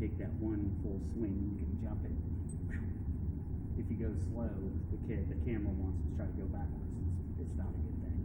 take that one full swing, you can jump it. If you go slow, the camera wants to try to go backwards. It's not a good thing.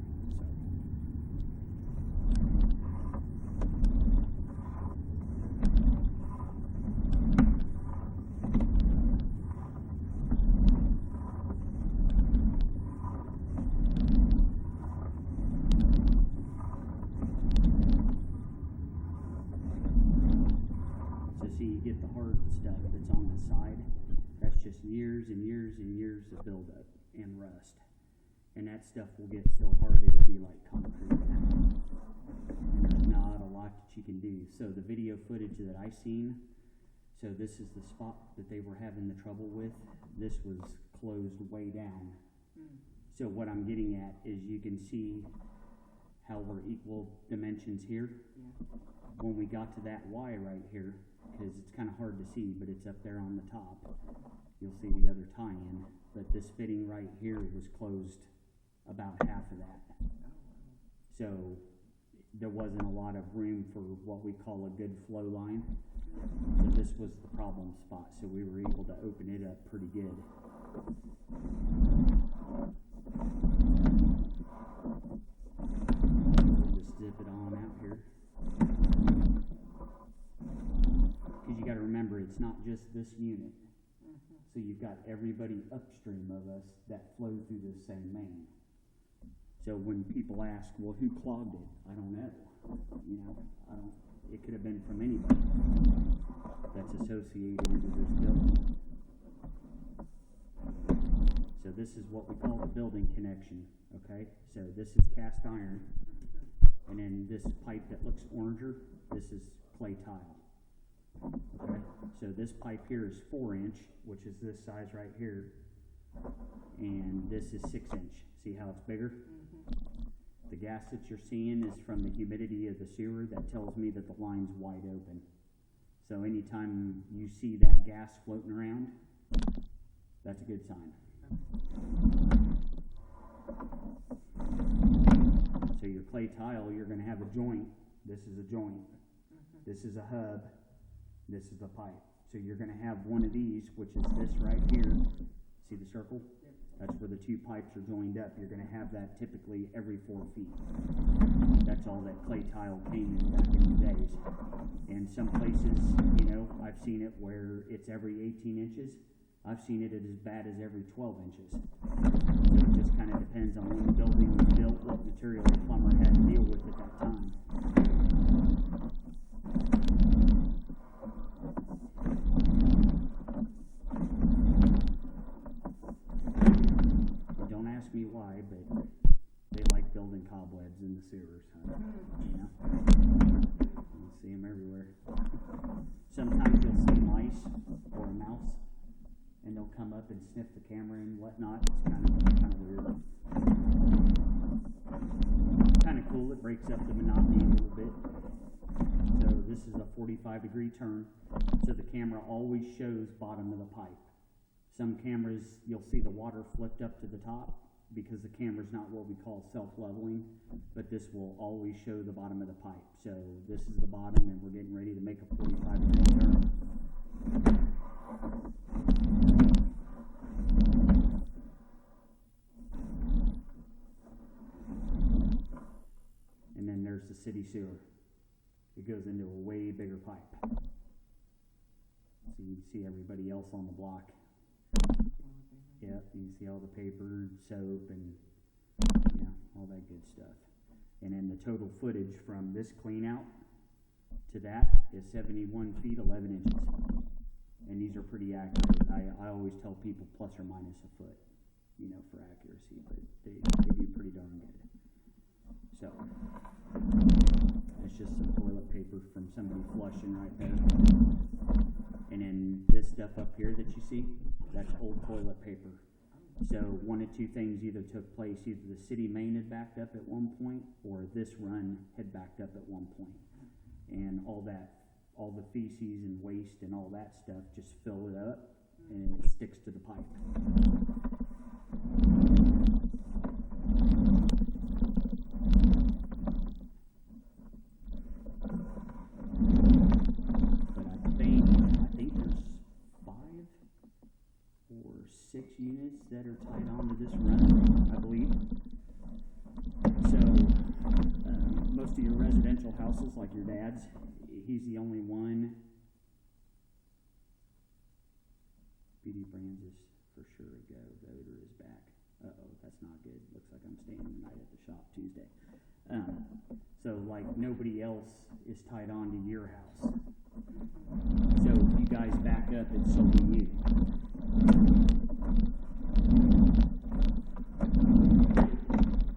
So see, you get the hard stuff that's on the side. That's just years and years and years of buildup and rust. And that stuff will get so hard it'll be like concrete. And there's not a lot that you can do. So the video footage that I seen, so this is the spot that they were having the trouble with. This was closed way down. So what I'm getting at is you can see how we're equal dimensions here. When we got to that Y right here, because it's kind of hard to see, but it's up there on the top. You'll see the other tie-in, but this fitting right here was closed about half of that. So there wasn't a lot of room for what we call a good flow line. So this was the problem spot, so we were able to open it up pretty good. We'll just zip it on out here. Because you got to remember, it's not just this unit. So you've got everybody upstream of us that flow through this same main. So when people ask, well, who clogged it? I don't know. It could have been from anybody that's associated with this building. So this is what we call the building connection, okay? So this is cast iron, and then this pipe that looks oranger, this is clay tile. Okay, so this pipe here is 4-inch, which is this size right here, and this is 6-inch. See how it's bigger? The gas that you're seeing is from the humidity of the sewer. That tells me that the line's wide open. So anytime you see that gas floating around, that's a good sign. So your clay tile, you're going to have a joint. This is a joint. This is a hub. This is the pipe. So you're going to have one of these, which is this right here. See the circle? That's where the two pipes are joined up. You're going to have that typically every 4 feet. That's all that clay tile came in back in the days. And some places, I've seen it where it's every 18 inches. I've seen it as bad as every 12 inches. So it just kind of depends on when the building was built, what material the plumber had to deal with at that time. Don't ask me why, but they like building cobwebs in the sewers. You see them everywhere. Sometimes you'll see mice or a mouse, and they'll come up and sniff the camera and whatnot. It's kind of weird. Kind of cool. It breaks up the monotony a little bit. So this is a 45-degree turn, so the camera always shows bottom of the pipe. Some cameras, you'll see the water flipped up to the top because the camera's not what we call self-leveling, but this will always show the bottom of the pipe. So this is the bottom, and we're getting ready to make a 45-degree turn. And then there's the city sewer. It goes into a way bigger pipe. So you can see everybody else on the block. Yep, you can see all the paper, soap, and all that good stuff. And then the total footage from this clean out to that is 71 feet, 11 inches. And these are pretty accurate. I always tell people plus or minus a foot, for accuracy, but they do pretty darn good. So, it's just some toilet paper from somebody flushing right there. And then this stuff up here that you see, that's old toilet paper. So one of two things either took place. Either the city main had backed up at one point, or this run had backed up at one point. And all the feces and waste and all that stuff just fill it up, and it sticks to the pipe. But I think that are tied on to this run, I believe. So, most of your residential houses, like your dad's, he's the only one. BD Brands is for sure a go. The odor is back. Uh-oh, that's not good. Looks like I'm staying the night at the shop Tuesday. So, like, nobody else is tied on to your house. So, if you guys back up, it's solely you.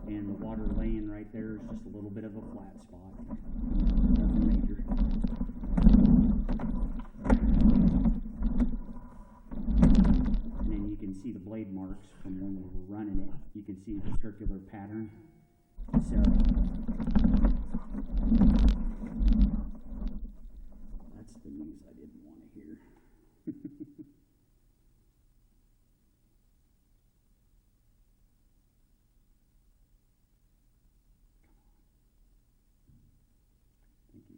And the water laying right there is just a little bit of a flat spot. Nothing major. And then you can see the blade marks from when we were running it. You can see the circular pattern. So that's the news I didn't want to hear. Thank you.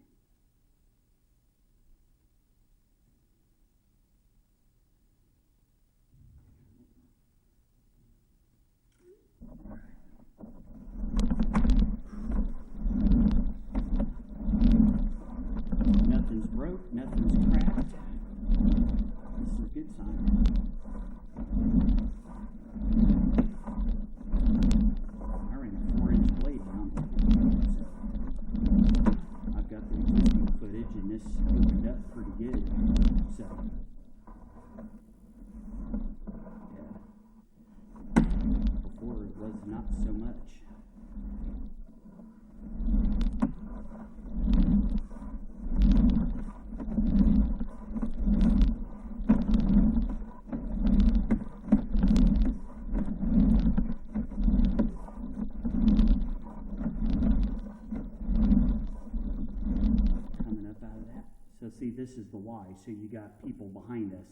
Nothing's broke, nothing's cracked. This is a good sign. I ran a 4-inch blade down. I've got the existing footage, and this opened up pretty good. So, yeah. Before it was not so much. Coming up out of that. So see, this is the Y. So you got people behind us.